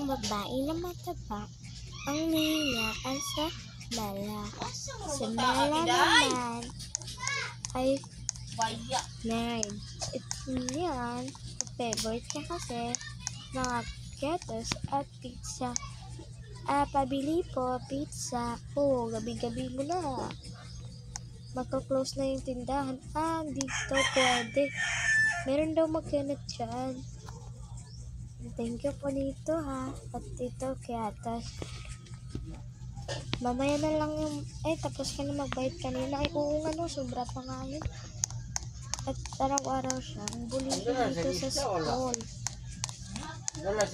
isang babae na mataba ang nilayaan sa mala. Sa mala naman ay nerd. Yan, favorite ka kasi mga ketos at pizza. Pabili po, pizza. Gabi-gabi mo na. Magka-close na yung tindahan. Dito pwede. Meron daw magkanat dyan. Thank you po dito ha. At dito ketos. Mamaya na lang yung, tapos ka na magbayad kanina. Oo nga no, sobra pa nga yun. At araw-araw siya, bully dito sa school. Yan.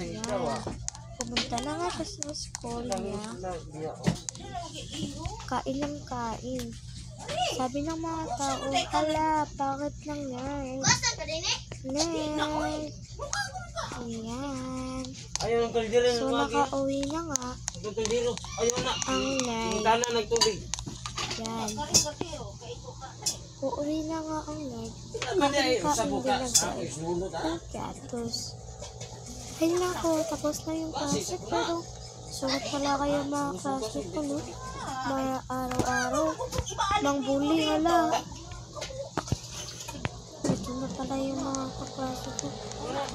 Pumunta na nga siya sa school niya. Kain ng kain. Sabi ng mga tao, hala, bakit lang yan? Nerd. Ayan. So, nakauwi na nga ang nerd. Yan. Uuwi na nga ang nerd. Kain din ng ketos. Ay nako, tapos na yung klase pero sulit pala kayo mga klase ko, no? Mga araw-araw mang bully, hala. Ito na pala yung mga kaklase ko.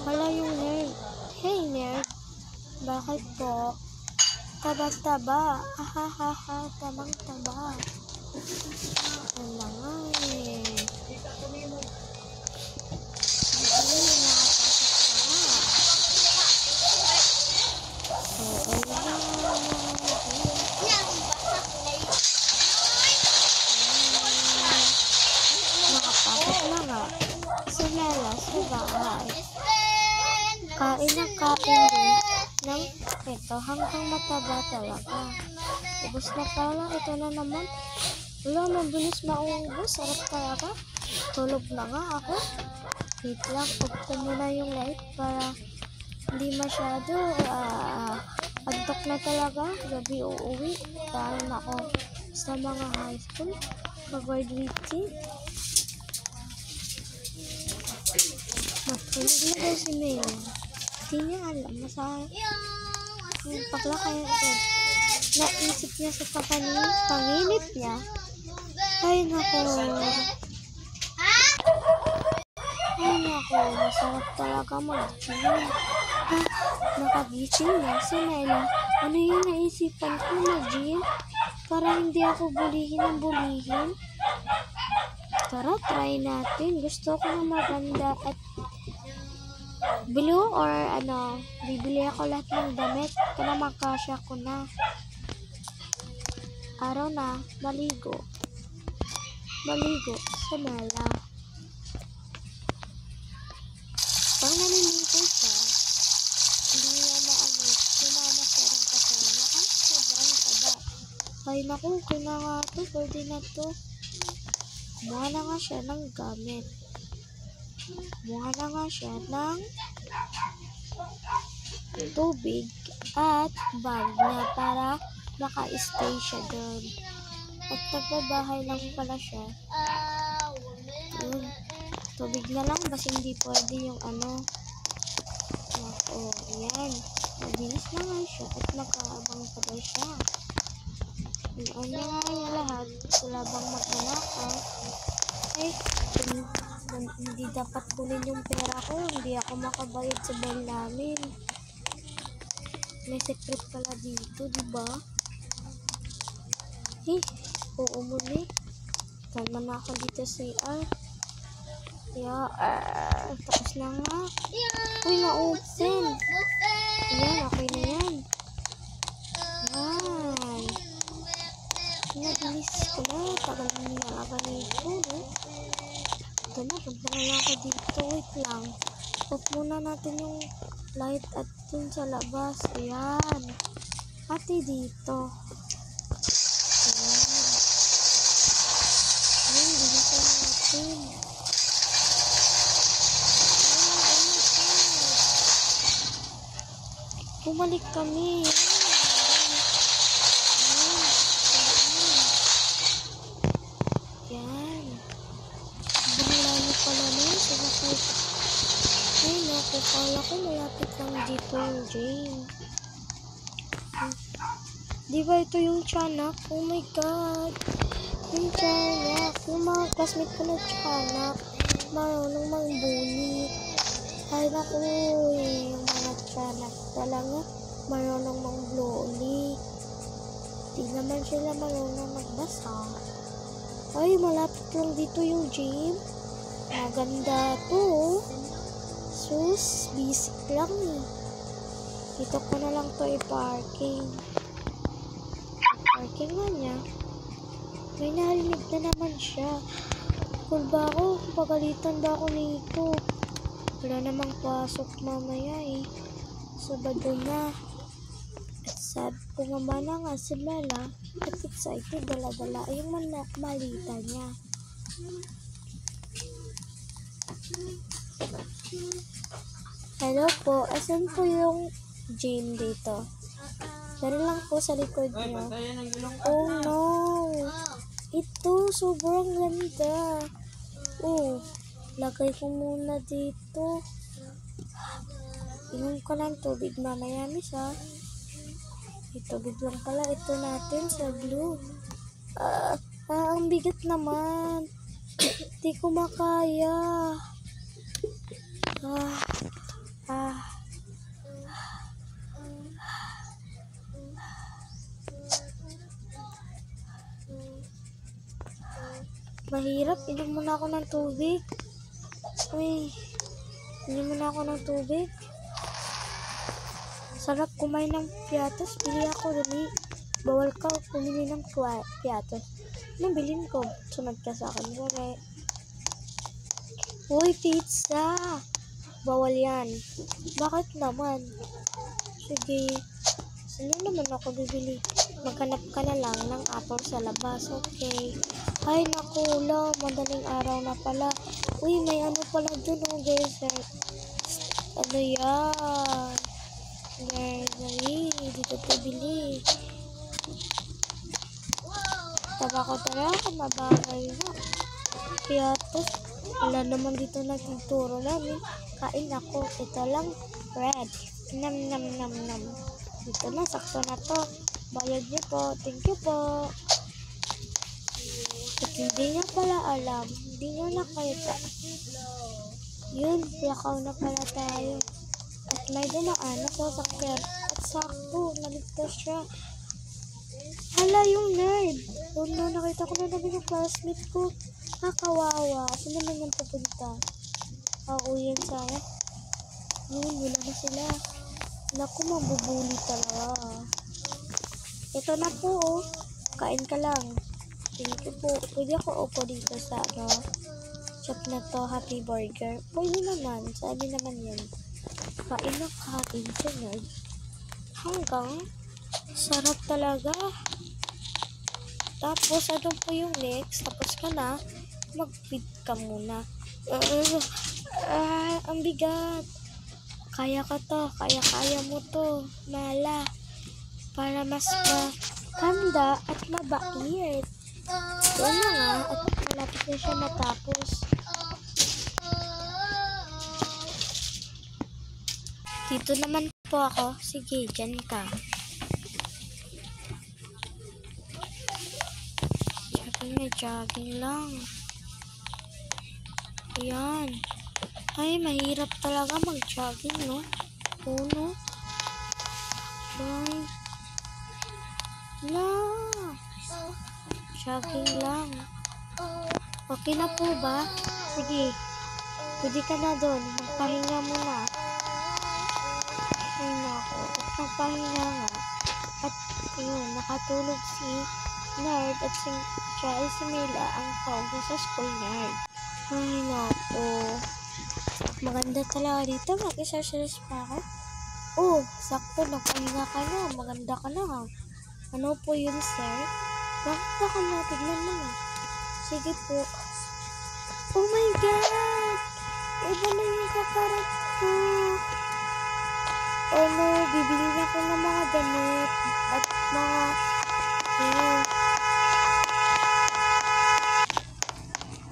Hala yung nerd. Hey nerd, bakit po? Taba-taba. Ahahaha, tabang-taba. Wala nga eh. Sa bahay. Kain ng kain din ng ito hanggang mataba talaga. Ubus na pala. Ito na naman. Wala, mabilis maubos. Sarap talaga. Tulog na nga ako. Wait lang. Pagko muna yung light para hindi masyado antok na talaga. Gabi uuwi. Dahil ako sa mga high school. Mag-graduate. Matulog na daw si Mel. Hindi niya alam. Masaya. Yung paglakay ito. Naisip niya sa panginip niya. Ay nako. Ay nako. Masarap talaga mag-gym. Nakagising niya si Mel. Ano yung naisipan ko mag-gym? Para hindi ako bulihin ng bulihin. Tara, try natin. Gusto ko na maganda at blue or bibili ako lahat ng damit para makasya ko na. Araw na, maligo sa mala. Pag naliligo siya, hindi niya na sumama sa ng katawan niya. Sobrang taba. Ay naku, kung na nga to, pwede na to. Kumuha na nga siya ng gamit. Kumuha na nga siya ng tubig at bag niya para maka-stay siya doon. At nagbabahay lang pala siya. Tubig na lang kasi hindi pwede yung yan. Mabilis na nga siya at nakaabang pala siya. Yung niya lahat. Wala bang magnanakaw. Hindi dapat kunin yung pera ko. Hindi ako makabayad sa bill namin. May secret pala dito, diba? Oo muli. Tama na ako dito sa CR. Tapos na nga. Uy, na-open. Ayan, okay na yan. Yan. Nabilis ko na. Tagal na nilalaban nito, no? Ito na, punta na lang ako dito. Wait lang. Off muna natin yung light at dun sa labas. Ayan. Pati dito. Ayan. Ayan, dito natin. Bumalik kami. Yan. Bumalayo pala na. Ay, naku, kala ko malapit lang dito yung Jane. Di ba ito yung tiyanak? Oh my God. Yung tiyanak. Yung mga classmate ko na tiyanak. Marunong mang-bully. Ay naku, yung mga tiyanak talaga. Marunong mang-bully. Di naman sila marunong magbasa. Ay, malapit lang dito yung gym. Maganda to. Sus, basic lang eh. Dito ko na lang to i-parking. Parking nga niya. May narinig na naman siya. Cool ba ako? Pagalitan ba ako nito? Wala namang pasok mamaya eh. Sabado na. At sabi ko nga na nga si Mela. At excited, dala-dala yung malita niya. Hello po, asan po yung gym dito? Pero lang po sa likod niyo. Oh no! Ito, sobrang ganda. Oh, lagay ko muna dito. Inom ko ng tubig mamaya, miss ha. Tubig lang pala ito natin sa blue. Ang bigat naman. Di ko makaya. Mahirap. Inom muna ako ng tubig. Uy, inom muna ako ng tubig. Sarap kumain ng piatos. Bili ako dali. Bawal ka pumili ng piatos. Anong bilhin ko? Sunod ka sa akin. Okay. Uy, pizza. Bawal yan. Bakit naman? Sige. Saan naman ako bibili? Maghanap ka na lang ng apple sa labas. Okay. Ay, naku, madaling araw na pala. Uy, may ano pala dun, oh, dessert. Ano yan? Dali, dito bibili. Tabako talaga, mabagal na. Piatos, wala naman dito nagtuturo namin. Kain ako, ito lang, bread. Nam, nam, nam, nam. Dito na, sakto na to. Bayad niyo po, thank you po. At hindi niya pala alam, hindi niya nakita. Yun, lakaw na pala tayo. At may dumaan na sasakyan. At sakto, naligtas siya. Hala, yung nerd. Oh no, nakita ko na namin yung classmate ko. Kawawa. Saan naman yung pupunta? Yan sana. Yun, wala na sila. Naku, mabubuli talaga. Ito na po, oh. Kain ka lang. Thank you po. Pwede ako upo dito sa shop na to, Happy Burger. Pwede naman. Sabi naman yan. Kain na kain siya, nerd. Hanggang sarap talaga. Tapos, ano po yung next? Tapos ka na, mag-feed ka muna. Ang bigat. Kaya ka to. Kaya mo to. Mala. Para mas maganda at mabait. Doon na nga. At malapit na siya matapos. Dito naman po ako. Sige, dyan ka. Jogging lang. Ayan. Ay, mahirap talaga mag-jogging, no? Puno. Ay. Jogging lang. Okay na po ba? Sige. Pwede ka na doon. Magpahinga muna. Ay, nako. Magpahinga nga. At, yun, nakatulog si Nerd at si Mela ang pauwi sa school nerd. Ay, nako. Maganda talaga dito. Mag-exercise pa ako. Oh, sakto. Nagpahinga ka na. Maganda ka na, ha? Ano po yun, sir? Bakit ka na? Tignan mo na. Sige po. Oh my God! Iba na yung kakarap ko. Oh no, bibili na ko ng mga damit at mga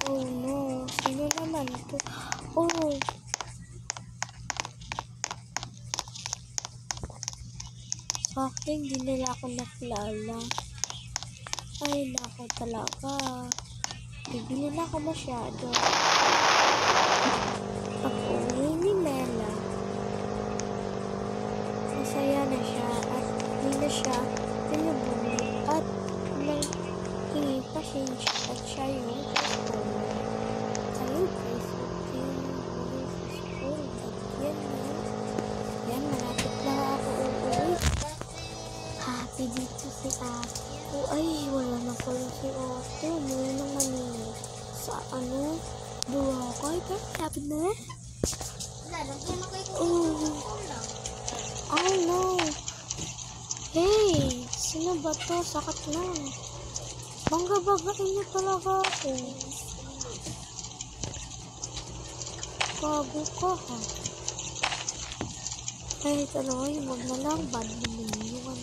oh no, sino naman to? Oh, Bakit hindi nila ako nakilala? Ay, nako talaga. Bibili na ako masyado. Pag-uwi ni Mela, masaya na siya at hindi na siya pinubuli at may hingi pa siya at siya yung customer. Kayo guys, okay sa school. Yan na. Yan, malapit na ako uuwi. Happy dito si ate. Ay, wala na pala si ate. Umuwi ng Manila. Sa Boracay. Pero sabi na. Oh no. Hey, sino ba to? Sakat lang. Bangga-bagain niya talaga ako. Bago ka ha. Ay, talaga yung wag na lang. Bad naman yun.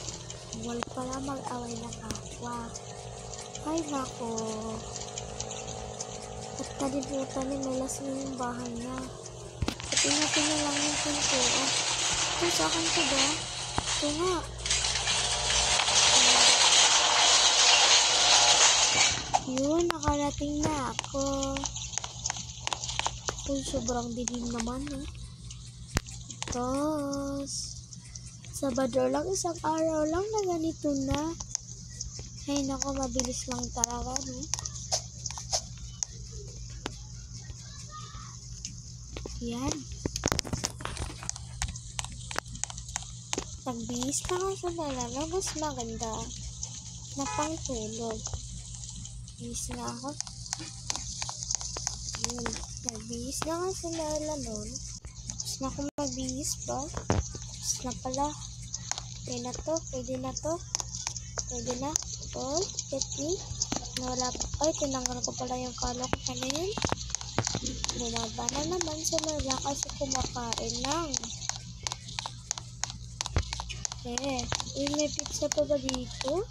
Wala pala mag-away na kapwa. Ay, nako. At nalibutan ni Melas na yung bahay niya. At inatin na lang yung pinto. Ito, sa akin ka ba? Ito nga. Yun, nakarating na ako. Uy, sobrang dilim naman, eh. Tapos, Sabado lang, isang araw lang na ganito na. Ay, nako, mabilis lang talaga, no? Yan. Nagbihis na ako sa na mas maganda na pangtulog. Bihis na ako. Yun. Nagbihis na ako sa nun. Tapos na ako magbihis pa. Tapos na pala. Pwede na to. Pwede na to. Pwede na. Oy, get me. Nawala pa. Ay, tinanggal ko pala yung kalo ko pa na yun. Bumaba na naman sa Lola kasi kumakain lang. Uy, may pizza pa ba dito?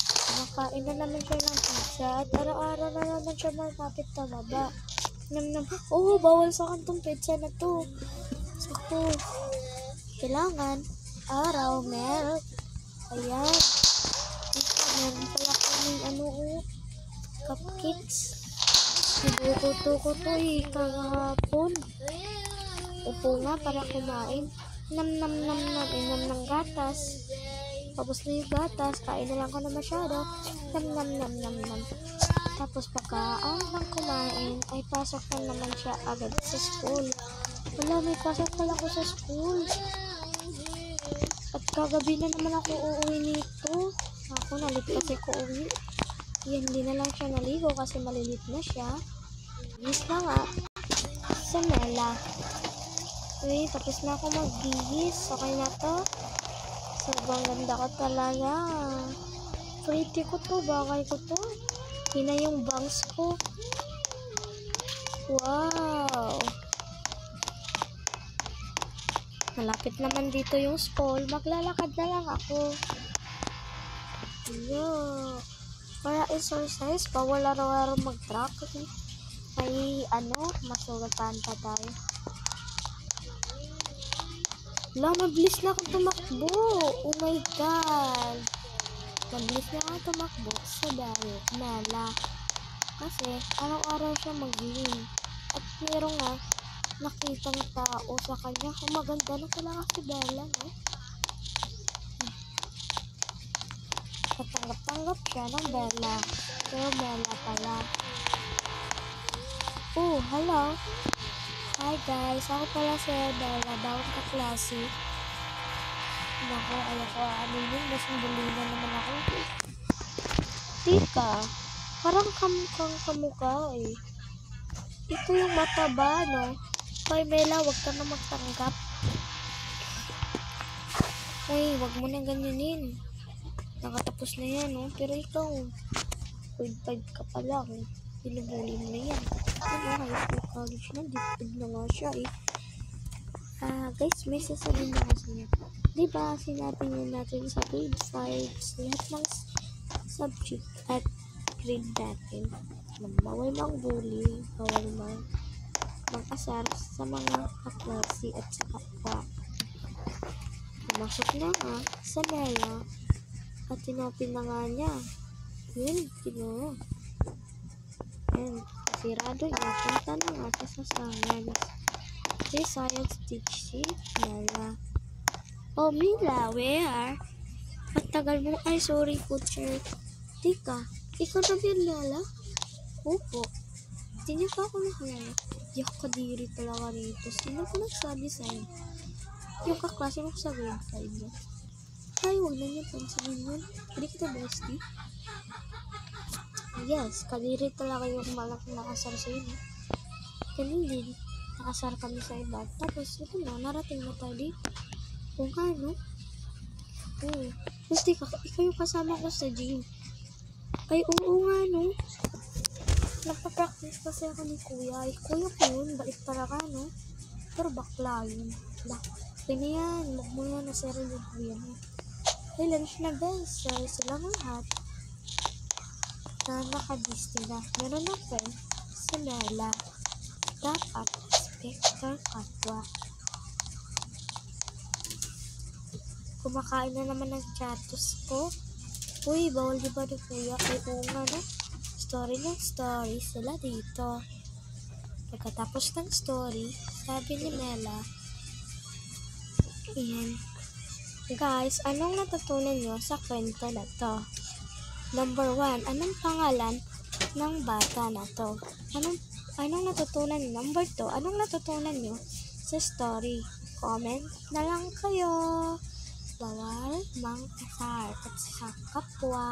Kumakain na naman siya ng pizza at araw-araw na naman siya malapit na baba. Oh, bawal sa kantong pizza na to. Sako. Kailangan araw, milk. Ayan. Meron pala kaming cupcakes. Sinukuto ko to kahapon. Upo nga para kumain. Nam ng gatas. Tapos na yung gatas, kain na lang ko na masyado. Nam. Tapos pagkaan ng kumain, ay pasok na naman siya agad sa school. Wala, may pasok pala ko sa school. At kagabi na naman ako uuwi nito. Ako, nalit kasi ko uwi. Yan, hindi na lang siya naligo kasi malilit na siya. Bihis na nga. Sa Mela. Uy, tapos na ako magbihis. Okay na to. Sobrang ganda ko talaga. Pretty ko to. Bagay ko to. Yun na yung bangs ko. Wow. Malapit naman dito yung school. Maglalakad na lang ako. Yeah. Para exercise, bawal araw-araw mag-track. May masugatan pa tayo. Wala, mabilis na akong tumakbo. Oh my God. Mabilis na akong tumakbo sa dayo. Mela. Kasi, araw-araw siya mag-win. At meron nga, nakitang tao sa kanya. Maganda na talaga si Bella, no? Katanggap-tanggap siya ng Bella. Pero Bella pala. Oh, hello. Hi guys, ako pala si Bella, bawang kaklase. Naku, ayoko aminin, nasumbuli na naman ako. Tika, parang kamukha eh. Ito yung mataba, no? Hoy Bella, wag ka na magtanggap. Hoy, wag mo na ganyanin. Nakatapos na yan, no? Pero ikaw, 0.5 ka pa lang. Binubuli mo na yan. High school, college na, dipid na nga siya eh. Guys, may sasabihin na kasi niya. Diba, sinabi niya natin sa grade 5, lahat ng subject at grade natin. Bawal mang bully, bawal mag-asar sa mga kaklase at sa kapwa. Pumasok na nga sa Mela at tinapin na nga niya. Yun, kinuha. And sirado niya, punta na nga siya sa science. Si science teach si Mela. Oh, Mila, where? At tagal mo, ay sorry po, teacher. Tika, ikaw na ba yun, Mela? Opo. Hindi niya pa ako nakalala. Yak, kadiri talaga rito. Sino ko nagsabi sa'yo? Yung kaklase mo sa grade 5 mo. Ay, huwag na niya pansinin yun. Hindi kita bestie. Yes, kadiri talaga yung malaki nakasar sa inyo. Ganun din, nakasar kami sa iba. Tapos, ito na, narating na tayo dito. Kung ano? Oo. Tapos, ikaw yung kasama ko sa gym. Ay, oo nga, no? Nagpa-practice kasi ako ni kuya. Ay, kuya ko yun, balik talaga, no? Pero bakla yun. Pwede yan, magmula na sa rin yung kuya mo. Ay, lunch na guys. Sorry silang lahat. Na nakadiste na. Meron na friend si Mela. Dapat Spectre Katwa. Kumakain na naman ng chatos ko. Uy, bawal di ba ni kuya? Ay, oo nga, no? Story ng story sila dito. Pagkatapos ng story, sabi ni Mela, ayan, guys, anong natutunan nyo sa kwento na to? Number 1, anong pangalan ng bata na to? Anong natutunan nyo? Number 2, anong natutunan nyo sa story? Comment na lang kayo. Bawal mang asar at sa kapwa.